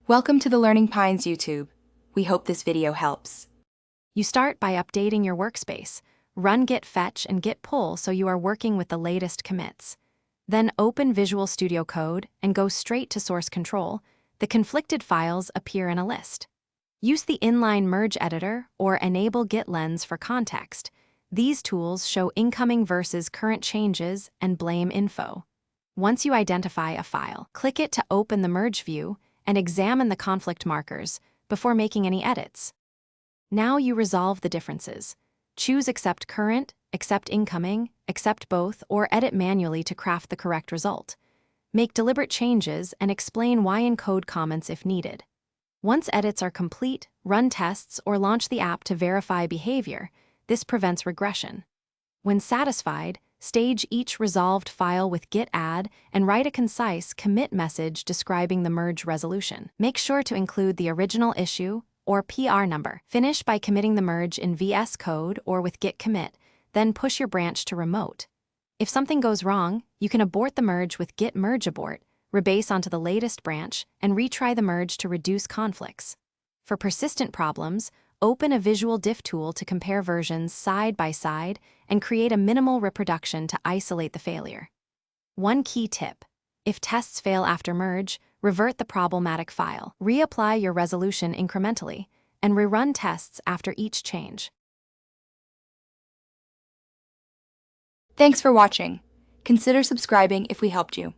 Welcome to the Learning Pines YouTube. We hope this video helps. You start by updating your workspace. Run git fetch and git pull so you are working with the latest commits. Then open Visual Studio Code and go straight to source control. The conflicted files appear in a list. Use the inline merge editor or enable git lens for context. These tools show incoming versus current changes and blame info. Once you identify a file, click it to open the merge view and examine the conflict markers before making any edits. Now you resolve the differences. Choose Accept Current, Accept Incoming, Accept Both, or edit manually to craft the correct result. Make deliberate changes and explain why in code comments if needed. Once edits are complete, run tests or launch the app to verify behavior. This prevents regression. When satisfied, stage each resolved file with git add and write a concise commit message describing the merge resolution. Make sure to include the original issue or PR number. Finish by committing the merge in VSCode or with git commit, then push your branch to remote. If something goes wrong, you can abort the merge with git merge abort, rebase onto the latest branch, and retry the merge to reduce conflicts. For persistent problems, open a visual diff tool to compare versions side by side and create a minimal reproduction to isolate the failure. One key tip: if tests fail after merge, revert the problematic file. Reapply your resolution incrementally and rerun tests after each change. Thanks for watching. Consider subscribing if we helped you.